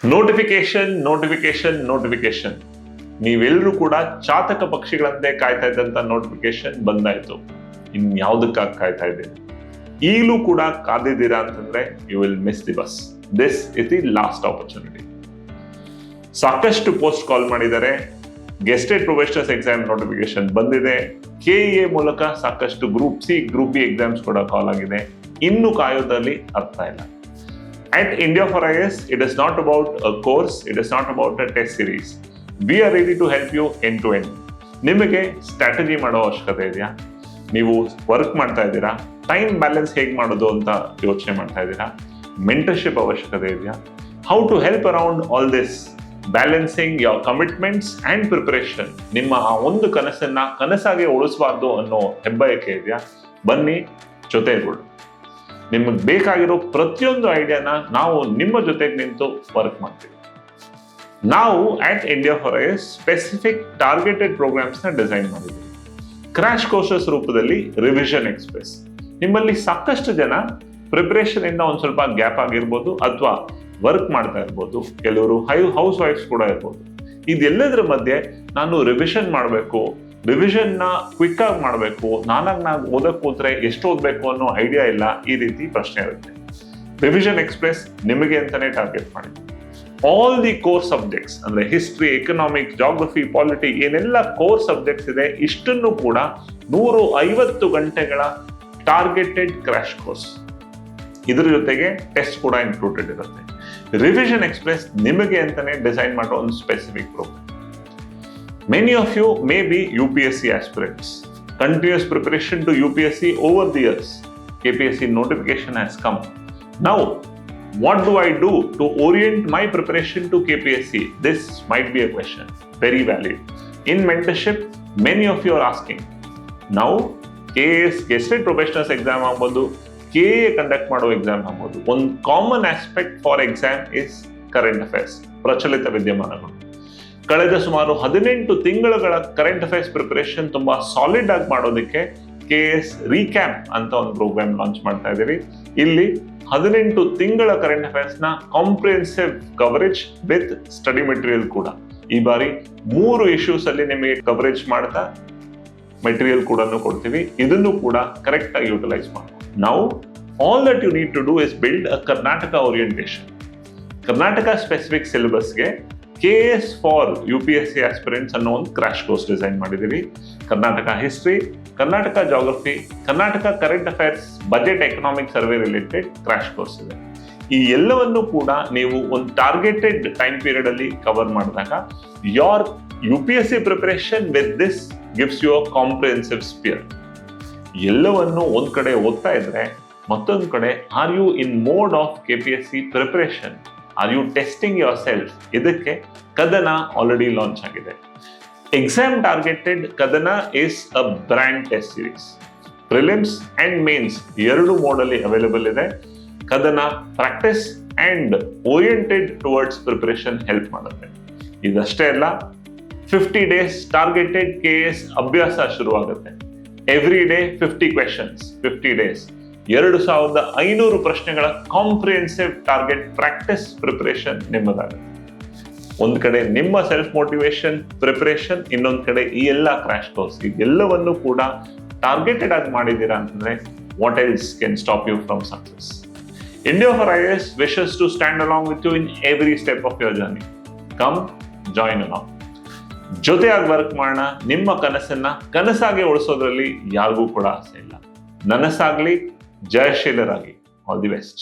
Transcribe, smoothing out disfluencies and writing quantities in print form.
Notification ನೀವೆಲ್ಲರೂ ಕೂಡ ಚಾತಕ ಪಕ್ಷಿಗಳಂತೆ ಕಾಯ್ತಾ ಇದ್ದಂತ ನೋಟಿಫಿಕೇಶನ್ ಬಂದಾಯ್ತು. ಇನ್ಯಾವುದಕ್ಕಾಗಿ ಕಾಯ್ತಾ ಇದ್ದೀರಿ? ಈಗಲೂ ಕೂಡ ಕಾದಿದ್ದೀರಾ ಅಂತಂದ್ರೆ you will miss the bus. This is the last opportunity. ಸಾಕಷ್ಟು ಪೋಸ್ಟ್ ಕಾಲ್ ಮಾಡಿದ್ದಾರೆ. ಗೆಸ್ಟೆಡ್ ಪ್ರೊಫೆಷನಲ್ಸ್ ಎಕ್ಸಾಮ್ ನೋಟಿಫಿಕೇಶನ್ ಬಂದಿದೆ. ಕೆಇಎ ಮೂಲಕ ಸಾಕಷ್ಟು group C group B exams ಕೂಡ ಕಾಲ್ ಆಗಿದೆ. ಇನ್ನು ಕಾಯೋದ್ರಲ್ಲಿ ಅರ್ಥ ಇಲ್ಲ. At India for IAS, it is not about a course, it is not about a test series. We are ready to help you end to end. ನಿಮಗೆ strategy ಮಾಡೋ ಅವಶ್ಯಕತೆ ಇದೆಯಾ? ನೀವು ವರ್ಕ್ ಮಾಡ್ತಾ ಇದ್ದೀರಾ? ಟೈಮ್ ಬ್ಯಾಲೆನ್ಸ್ ಹೇಗೆ ಮಾಡೋದು ಅಂತ ಯೋಚನೆ ಮಾಡ್ತಾ ಇದ್ದೀರಾ? ಮೆಂಟರ್ಶಿಪ್ ಅವಶ್ಯಕತೆ ಇದೆಯಾ? How to help around all this balancing your commitments and preparation. ನಿಮ್ಮ ಆ ಒಂದು ಕನಸನ್ನ ಕನಸಾಗಿ ಉಳಿಸಬಾರ್ದು ಅನ್ನೋ ಹೆಬ್ಬಯಕೆ ಇದೆಯಾ? ಬನ್ನಿ, ಜೊತೆಗೂಡು. ನಿಮಗೆ ಬೇಕಾಗಿರೋ ಪ್ರತಿಯೊಂದು ಐಡಿಯಾನ ನಾವು ನಿಮ್ಮ ಜೊತೆಗೆ ನಿಂತು ವರ್ಕ್ ಮಾಡ್ತೀವಿ. ನಾವು at India for IAS specific targeted programmes ನ ಡಿಸೈನ್ ಮಾಡಿದ್ದೀವಿ. ಕ್ರಾಶ್ ಕೋರ್ಸಸ್ ರೂಪದಲ್ಲಿ ರಿವಿಷನ್ ಎಕ್ಸ್ಪ್ರೆಸ್. ನಿಮ್ಮಲ್ಲಿ ಸಾಕಷ್ಟು ಜನ ಪ್ರಿಪರೇಷನ್ ಇಂದ ಒಂದ್ ಸ್ವಲ್ಪ ಗ್ಯಾಪ್ ಆಗಿರ್ಬೋದು ಅಥವಾ ವರ್ಕ್ ಮಾಡ್ತಾ ಇರ್ಬೋದು. ಕೆಲವರು ಹೌಸ್ ವೈಫ್ಸ್ ಕೂಡ ಇರ್ಬೋದು. ಇದೆಲ್ಲದರ ಮಧ್ಯೆ ನಾನು ರಿವಿಷನ್ ಮಾಡಬೇಕು, ರಿವಿಷನ್ ನ ಕ್ವಿಕ್ ಆಗಿ ಮಾಡಬೇಕು, ನಾನು ಓದಕ್ ಕೂತ್ರೆ ಎಷ್ಟು ಓದ್ಬೇಕು ಅನ್ನೋ ಐಡಿಯಾ ಇಲ್ಲ, ಈ ರೀತಿ ಪ್ರಶ್ನೆ ಇರುತ್ತೆ. ರಿವಿಷನ್ ಎಕ್ಸ್ಪ್ರೆಸ್ ನಿಮಗೆ ಅಂತಾನೆ ಟಾರ್ಗೆಟ್ ಮಾಡಿ. ಆಲ್ ದಿ ಕೋರ್ ಸಬ್ಜೆಕ್ಟ್ಸ್ ಅಂದ್ರೆ ಹಿಸ್ಟ್ರಿ, ಎಕನಾಮಿಕ್ಸ್, ಜಾಗ್ರಫಿ, ಪಾಲಿಟಿ, ಏನೆಲ್ಲ ಕೋರ್ ಸಬ್ಜೆಕ್ಟ್ಸ್ ಇದೆ ಇಷ್ಟನ್ನು ಕೂಡ 150 ಗಂಟೆಗಳ ಟಾರ್ಗೆಟೆಡ್ ಕ್ರಾಶ್ ಕೋರ್ಸ್. ಇದ್ರ ಜೊತೆಗೆ ಟೆಸ್ಟ್ ಕೂಡ ಇನ್ಕ್ಲೂಡೆಡ್ ಇರುತ್ತೆ. ರಿವಿಷನ್ ಎಕ್ಸ್ಪ್ರೆಸ್ ನಿಮಗೆ ಅಂತಾನೆ ಡಿಸೈನ್ ಮಾಡೋ ಒಂದು specific programme. Many of you may be UPSC aspirants. Continuous preparation to UPSC over the years. KPSC notification has come. Now, what do I do to orient my preparation to KPSC? This might be a question. Very valid. In mentorship, many of you are asking. Now, KAS, Guested Professionals exam ಆಗ್ಬೋದು, KA conduct ಮಾಡೋ exam ಆಗ್ಬೋದು. ಒಂದು common aspect for exam is current affairs, ಪ್ರಚಲಿತ ವಿದ್ಯಮಾನಗಳು. ಕಳೆದ ಸುಮಾರು 18 ತಿಂಗಳುಗಳ current affairs preparation ತುಂಬಾ ಸಾಲಿಡ್ ಆಗಿ ಮಾಡೋದಕ್ಕೆ KS ರೀಕ್ಯಾಪ್ ಅಂತ ಒಂದು ಪ್ರೋಗ್ರಾಮ್ ಲಾಂಚ್ ಮಾಡ್ತಾ ಇದ್ದೀವಿ. ಇಲ್ಲಿ 18 ತಿಂಗಳ ಕರೆಂಟ್ ಅಫೇರ್ಸ್ ನ comprehensive coverage with study material ಕೂಡ. ಈ ಬಾರಿ 3 ಇಶ್ಯೂಸ್ ಅಲ್ಲಿ ನಿಮಗೆ ಕವರೇಜ್ ಮಾಡ್ತಾ ಮೆಟೀರಿಯಲ್ ಕೂಡ ಕೊಡ್ತೀವಿ. ಇದನ್ನು ಕೂಡ ಕರೆಕ್ಟ್ ಆಗಿ ಯೂಟಿಲೈಸ್ ಮಾಡಿ. ನಾವು all that you need to do is build a Karnataka orientation. Karnataka specific ಸಿಲೆಬಸ್ಗೆ KS ಫಾರ್ UPSC ಆಸ್ಪಿರೆಂಟ್ಸ್ ಅನ್ನೋ ಒಂದು ಕ್ರಾಶ್ ಕೋರ್ಸ್ ಡಿಸೈನ್ ಮಾಡಿದ್ದೀವಿ. Karnataka history, Karnataka geography, Karnataka current affairs, budget, economic survey related crash course ಇದೆ. ಈ ಎಲ್ಲವನ್ನು ಕೂಡ ನೀವು ಒಂದು ಟಾರ್ಗೆಟೆಡ್ ಟೈಮ್ ಪೀರಿಯಡ್ ಅಲ್ಲಿ ಕವರ್ ಮಾಡಿದಾಗ your UPSC preparation with this gives you a comprehensive sphere. ಎಲ್ಲವನ್ನು ಒಂದ್ ಕಡೆ ಓದ್ತಾ ಇದ್ರೆ ಮತ್ತೊಂದು ಕಡೆ R you in mode of KPSC preparation? Are you testing yourself? ಇದಕ್ಕೆ ಕದನ ಆಲ್ರೆಡಿ ಲಾಂಚ್ ಆಗಿದೆ. Exam targeted Kadana is a brand test series. Prelims and mains 2 mode ಅಲ್ಲಿ ಅವೈಲೇಬಲ್ ಇದೆ. Kadana practice and oriented towards preparation help ಮಾಡುತ್ತೆ. ಇದಷ್ಟೇ ಅಲ್ಲ, 50 days targeted KS ಅಭ್ಯಾಸ ಶುರುವಾಗುತ್ತೆ. Every day 50 questions, 50 days 2500 ಪ್ರಶ್ನೆಗಳ ಕಾಂಪ್ರಿಹೆನ್ಸಿವ್ ಟಾರ್ಗೆಟ್ ಪ್ರಾಕ್ಟಿಸ್ ಪ್ರಿಪರೇಷನ್ ನಿಮ್ಮದಾಗುತ್ತೆ. ಒಂದ್ ಕಡೆ ನಿಮ್ಮ ಸೆಲ್ಫ್ ಮೋಟಿವೇಶನ್ ಪ್ರಿಪರೇಷನ್, ಇನ್ನೊಂದ್ ಕಡೆ ಈ ಎಲ್ಲ ಕ್ರಾಶ್ ಕೋರ್ಸ್. ಇದೆಲ್ಲವನ್ನು ಕೂಡ ಟಾರ್ಗೆಟೆಡ್ ಆಗಿ ಮಾಡಿದ್ದೀರಾ ಅಂತಂದ್ರೆ what else can stop you from success? India for IAS wishes to stand along with you in every step of your journey. Come, join along. ಜೊತೆಯಾಗಿ ವರ್ಕ್ ಮಾಡೋಣ. ನಿಮ್ಮ ಕನಸನ್ನ ಕನಸಾಗಿ ಉಳಿಸೋದ್ರಲ್ಲಿ ಯಾರಿಗೂ ಕೂಡ ಆಸೆ ಇಲ್ಲ. ನನಸಾಗ್ಲಿ, ಜಯಶೀಲರಾಗಿ. All the best.